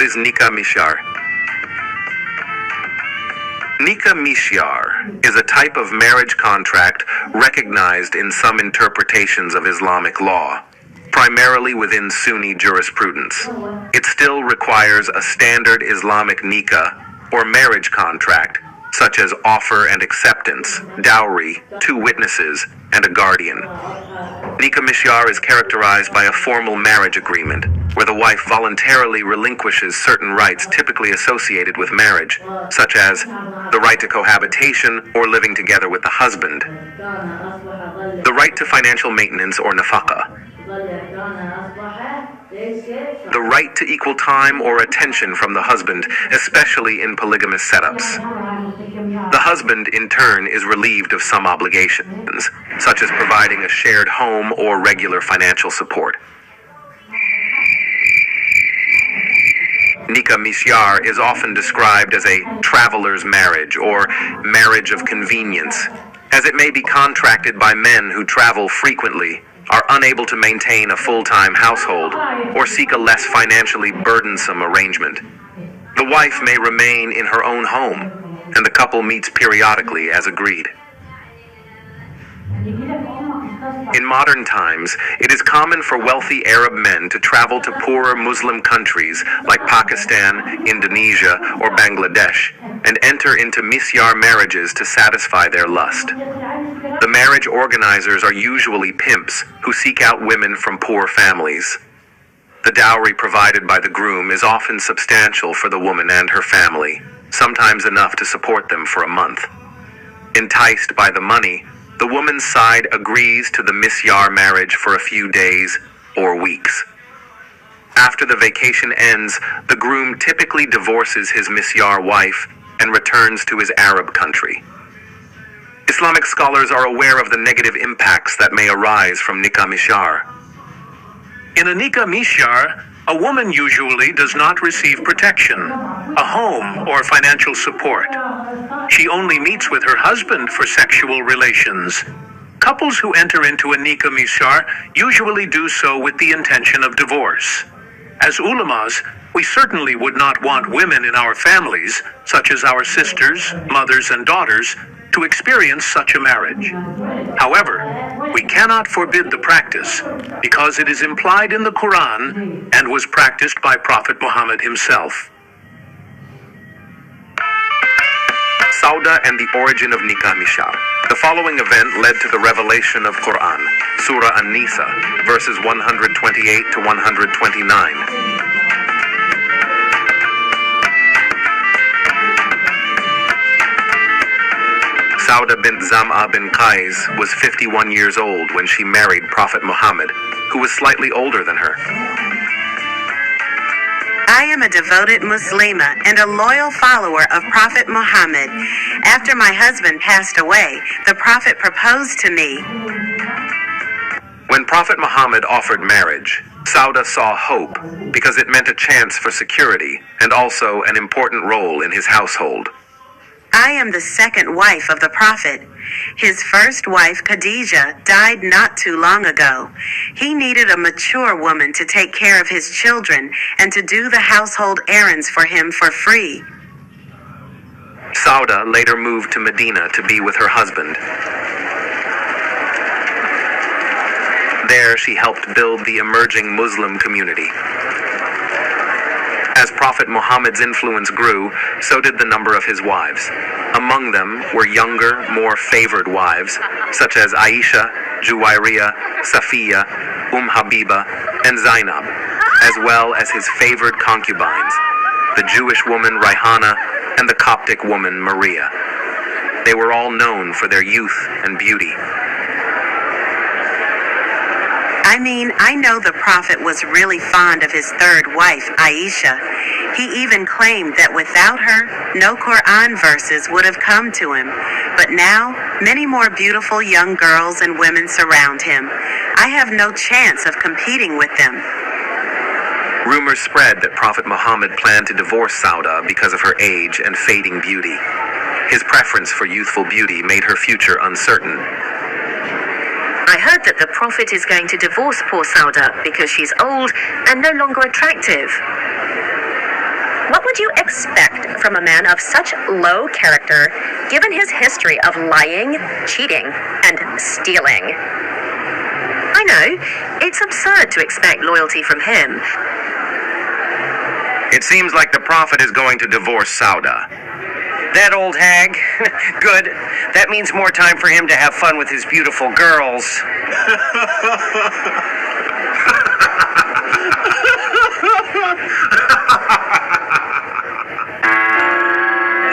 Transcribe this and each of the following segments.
is Nikah Mishar? Nikah Mishar is a type of marriage contract recognized in some interpretations of Islamic law, primarily within Sunni jurisprudence. It still requires a standard Islamic nikah or marriage contract, such as offer and acceptance, dowry, 2 witnesses, and a guardian. Nikah Mishar is characterized by a formal marriage agreement, where the wife voluntarily relinquishes certain rights typically associated with marriage, such as the right to cohabitation or living together with the husband, the right to financial maintenance or nafaqah, the right to equal time or attention from the husband, especially in polygamous setups. The husband, in turn, is relieved of some obligations, such as providing a shared home or regular financial support. Nikah Mishar is often described as a traveler's marriage or marriage of convenience, as it may be contracted by men who travel frequently, are unable to maintain a full-time household, or seek a less financially burdensome arrangement. The wife may remain in her own home, and the couple meets periodically as agreed. In modern times, it is common for wealthy Arab men to travel to poorer Muslim countries like Pakistan, Indonesia, or Bangladesh, and enter into misyar marriages to satisfy their lust. The marriage organizers are usually pimps who seek out women from poor families. The dowry provided by the groom is often substantial for the woman and her family, sometimes enough to support them for a month. Enticed by the money, the woman's side agrees to the misyar marriage for a few days or weeks. After the vacation ends, the groom typically divorces his misyar wife and returns to his Arab country. Islamic scholars are aware of the negative impacts that may arise from Nikah Mishar. In a Nikah Mishar, a woman usually does not receive protection, a home, or financial support. She only meets with her husband for sexual relations. Couples who enter into a Nikah Mishar usually do so with the intention of divorce. As ulamas, we certainly would not want women in our families, such as our sisters, mothers, and daughters, to experience such a marriage. However, we cannot forbid the practice because it is implied in the Quran and was practiced by Prophet Muhammad himself. Sauda and the origin of Nikah Mishar. The following event led to the revelation of Quran, Surah An-Nisa, verses 128 to 129. Sauda bint Zam'a bin Qais was 51 years old when she married Prophet Muhammad, who was slightly older than her. I am a devoted Muslima and a loyal follower of Prophet Muhammad. After my husband passed away, the Prophet proposed to me. When Prophet Muhammad offered marriage, Sauda saw hope because it meant a chance for security and also an important role in his household. I am the second wife of the Prophet. His first wife, Khadijah, died not too long ago. He needed a mature woman to take care of his children and to do the household errands for him for free. Sauda later moved to Medina to be with her husband. There she helped build the emerging Muslim community. As Prophet Muhammad's influence grew, so did the number of his wives. Among them were younger, more favored wives, such as Aisha, Juwairiya, Safiya, Habiba, and Zainab, as well as his favored concubines, the Jewish woman Rayhana and the Coptic woman Maria. They were all known for their youth and beauty. I know the Prophet was really fond of his third wife, Aisha. He even claimed that without her, no Quran verses would have come to him. But now, many more beautiful young girls and women surround him. I have no chance of competing with them. Rumors spread that Prophet Muhammad planned to divorce Sauda because of her age and fading beauty. His preference for youthful beauty made her future uncertain. I heard that the Prophet is going to divorce poor Sauda because she's old and no longer attractive. What would you expect from a man of such low character, given his history of lying, cheating, and stealing? I know, it's absurd to expect loyalty from him. It seems like the Prophet is going to divorce Sauda. That old hag? Good. That means more time for him to have fun with his beautiful girls.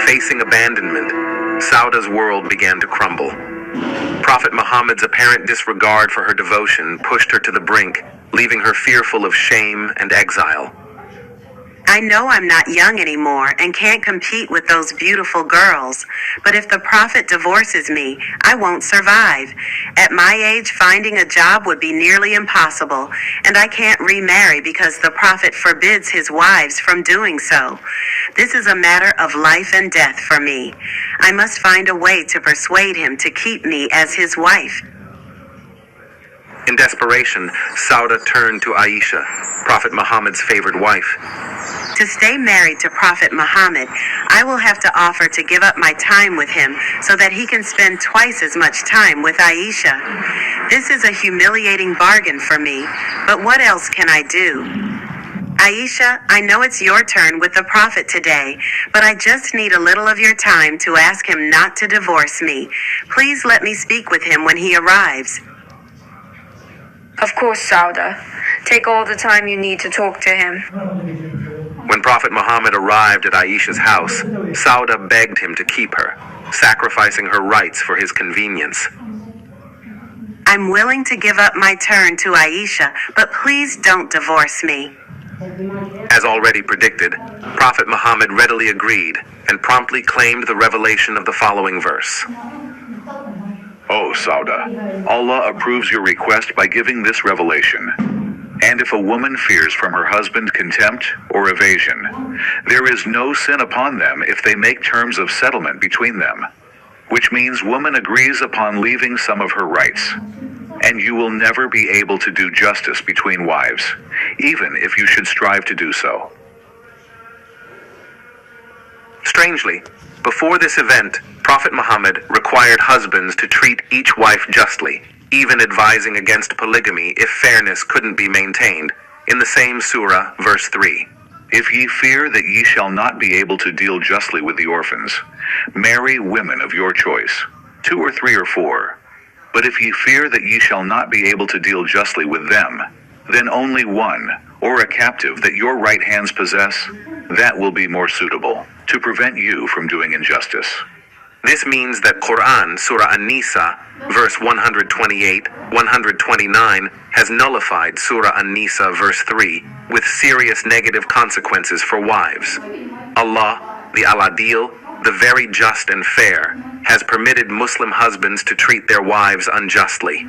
Facing abandonment, Sauda's world began to crumble. Prophet Muhammad's apparent disregard for her devotion pushed her to the brink, leaving her fearful of shame and exile. I know I'm not young anymore and can't compete with those beautiful girls, but if the Prophet divorces me, I won't survive. At my age, finding a job would be nearly impossible, and I can't remarry because the Prophet forbids his wives from doing so. This is a matter of life and death for me. I must find a way to persuade him to keep me as his wife. In desperation, Sauda turned to Aisha, Prophet Muhammad's favored wife. To stay married to Prophet Muhammad, I will have to offer to give up my time with him so that he can spend twice as much time with Aisha. This is a humiliating bargain for me, but what else can I do? Aisha, I know it's your turn with the Prophet today, but I just need a little of your time to ask him not to divorce me. Please let me speak with him when he arrives. Of course, Sauda. Take all the time you need to talk to him. When Prophet Muhammad arrived at Aisha's house, Sauda begged him to keep her, sacrificing her rights for his convenience. I'm willing to give up my turn to Aisha, but please don't divorce me. As already predicted, Prophet Muhammad readily agreed and promptly claimed the revelation of the following verse. O Sauda, Allah approves your request by giving this revelation. And if a woman fears from her husband contempt or evasion, there is no sin upon them if they make terms of settlement between them, which means woman agrees upon leaving some of her rights. And you will never be able to do justice between wives, even if you should strive to do so. Strangely, before this event, Prophet Muhammad required husbands to treat each wife justly, even advising against polygamy if fairness couldn't be maintained, in the same surah, verse 3. If ye fear that ye shall not be able to deal justly with the orphans, marry women of your choice, 2 or 3 or 4. But if ye fear that ye shall not be able to deal justly with them, then only one, or a captive that your right hands possess, that will be more suitable, to prevent you from doing injustice. This means that Quran, Surah An-Nisa, verse 128, 129, has nullified Surah An-Nisa, verse 3, with serious negative consequences for wives. Allah, the Al-Adil, the very just and fair, has permitted Muslim husbands to treat their wives unjustly.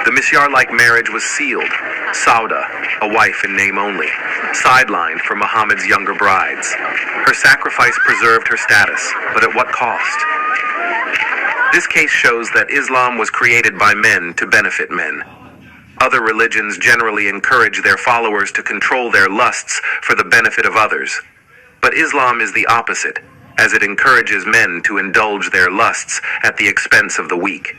The Mishyar-like marriage was sealed. Sauda, a wife in name only, sidelined for Muhammad's younger brides. Her sacrifice preserved her status, but at what cost? This case shows that Islam was created by men to benefit men. Other religions generally encourage their followers to control their lusts for the benefit of others. But Islam is the opposite, as it encourages men to indulge their lusts at the expense of the weak.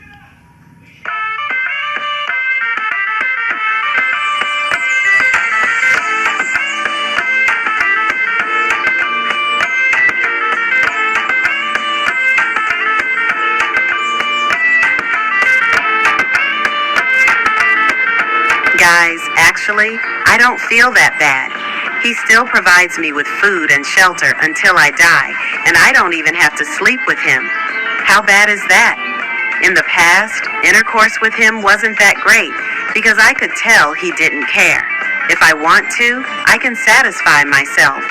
Guys, actually, I don't feel that bad. He still provides me with food and shelter until I die, and I don't even have to sleep with him. How bad is that? In the past, intercourse with him wasn't that great because I could tell he didn't care. If I want to, I can satisfy myself.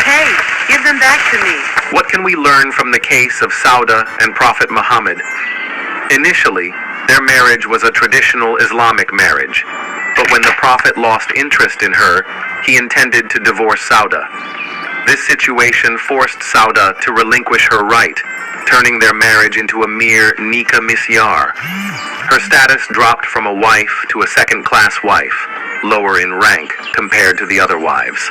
Hey, Give them back to me. What can we learn from the case of Sauda and Prophet Muhammad? Initially, their marriage was a traditional Islamic marriage, but when the Prophet lost interest in her, he intended to divorce Sauda. This situation forced Sauda to relinquish her right, turning their marriage into a mere Musiyar. Her status dropped from a wife to a second-class wife, lower in rank compared to the other wives.